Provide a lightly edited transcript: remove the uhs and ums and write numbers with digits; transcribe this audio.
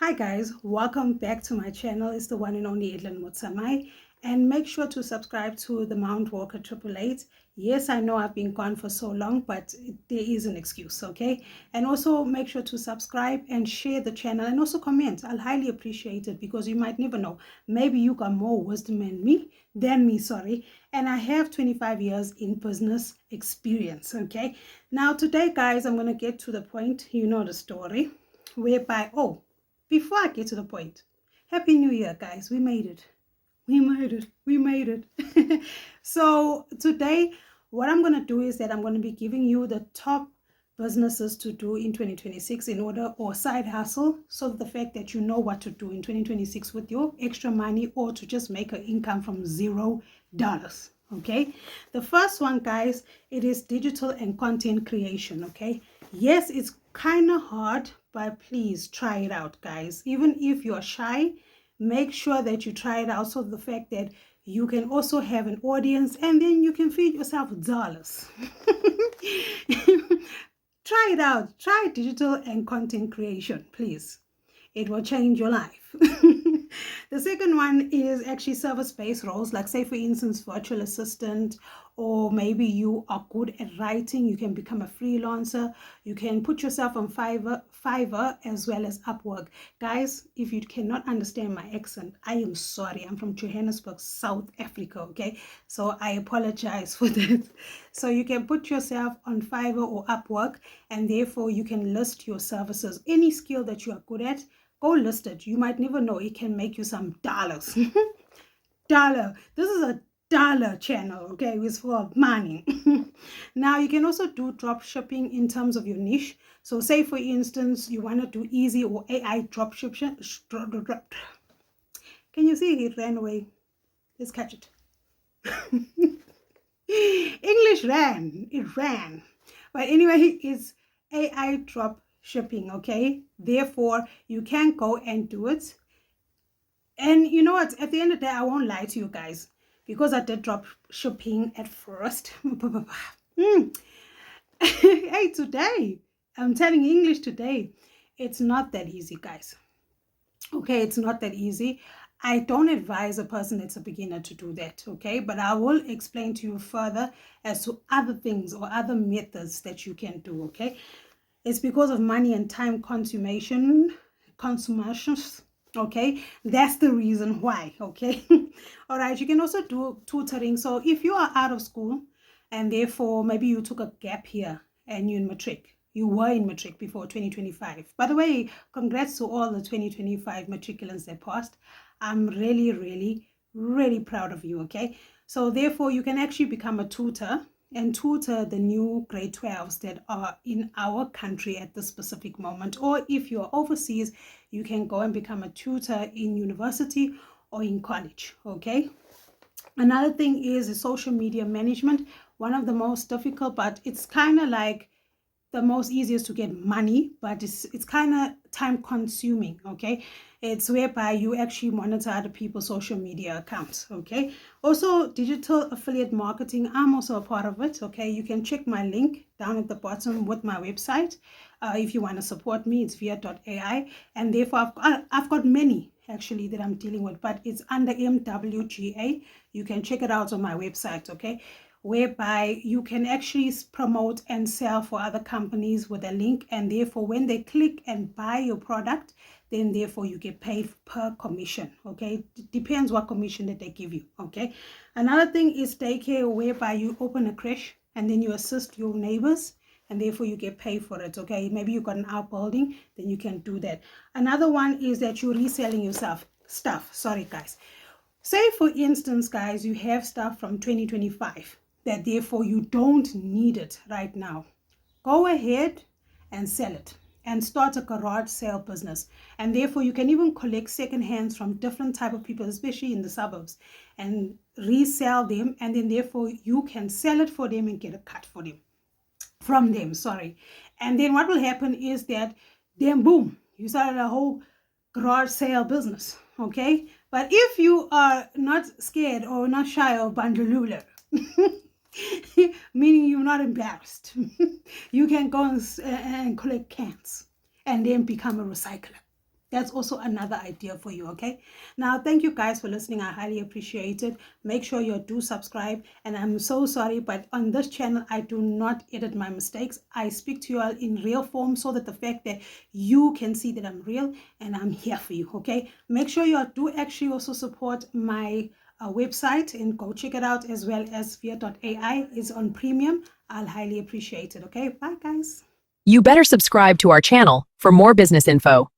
Hi guys, welcome back to my channel. It's the one and only Edlin Motsamai, and make sure to subscribe to the Mount Walker 888. Yes, I know I've been gone for so long, but there is an excuse, okay? And also make sure to subscribe and share the channel and also comment. I'll highly appreciate it because you might never know. Maybe you got more wisdom than me, sorry. And I have 25 years in business experience, okay? Now today, guys, I'm going to get to the point. You know the story whereby, before I get to the point, Happy New Year, guys. We made it. We made it. We made it. So today, what I'm going to do is that I'm going to be giving you the top businesses to do in 2026 in order, or side hustle, so the fact that you know what to do in 2026 with your extra money, or to just make an income from $0. Okay, the first one, guys, it is digital and content creation. Okay, yes, it's kind of hard, but please try it out, guys. Even if you're shy, make sure that you try it out, so the fact that you can also have an audience and then you can feed yourself dollars. Try it out. Try digital and content creation, please. It will change your life. The second one is actually service-based roles, like say for instance virtual assistant, or maybe you are good at writing, you can become a freelancer. You can put yourself on Fiverr as well as Upwork. Guys, if you cannot understand my accent, I am sorry. I'm from Johannesburg, South Africa, okay? So I apologize for that. So you can put yourself on Fiverr or Upwork, and therefore you can list your services. Any skill that you are good at, go list it. You might never know, it can make you some dollars. Dollar. This is a dollar channel, okay? It's for money. Now you can also do drop shipping in terms of your niche. So say for instance you want to do easy or AI drop shipping. Can you see it ran away? Let's catch it. English ran. It ran. But anyway, it's AI drop shipping, okay? Therefore, you can go and do it. And you know what? At the end of the day, I won't lie to you guys, because I did drop shipping at first. Hey, today, I'm telling English today, it's not that easy, guys. Okay, it's not that easy. I don't advise a person that's a beginner to do that, okay? But I will explain to you further as to other things or other methods that you can do, okay? It's because of money and time consumations, okay? That's the reason why, okay? All right, you can also do tutoring. So if you are out of school and therefore maybe you took a gap here and you're in matric, you were in matric before 2025. By the way, congrats to all the 2025 matriculants that passed. I'm really, really, really proud of you, okay? So therefore, you can actually become a tutor and tutor the new grade 12s that are in our country at this specific moment. Or if you're overseas, you can go and become a tutor in university or in college, okay? Another thing is social media management. One of the most difficult, but it's kind of like the most easiest to get money, but it's kind of time consuming, okay? It's whereby you actually monitor other people's social media accounts, okay? Also digital affiliate marketing, I'm also a part of it, okay? You can check my link down at the bottom with my website. If you want to support me, it's via.ai, and therefore I've got many actually that I'm dealing with, but it's under MWGA. You can check it out on my website, okay? Whereby you can actually promote and sell for other companies with a link, and therefore when they click and buy your product, then therefore you get paid per commission, okay? It depends what commission that they give you, okay? Another thing is daycare, whereby you open a creche and then you assist your neighbors, and therefore you get paid for it, okay? Maybe you got an outbuilding, then you can do that. Another one is that you're reselling yourself stuff. Sorry guys. Say for instance, guys, you have stuff from 2025 that therefore you don't need it right now. Go ahead and sell it and start a garage sale business. And therefore you can even collect second hands from different type of people, especially in the suburbs, and resell them, and then therefore you can sell it for them and get a cut for them from them, sorry. And then what will happen is that then boom, you started a whole garage sale business, okay? But if you are not scared or not shy of bandalula, meaning you're not embarrassed, you can go and collect cans and then become a recycler. That's also another idea for you, okay? Now, thank you guys for listening. I highly appreciate it. Make sure you do subscribe. And I'm so sorry, but on this channel, I do not edit my mistakes. I speak to you all in real form so that the fact that you can see that I'm real and I'm here for you, okay? Make sure you do actually also support my website and go check it out, as well as Fiat.ai is on premium. I'll highly appreciate it, okay? Bye, guys. You better subscribe to our channel for more business info.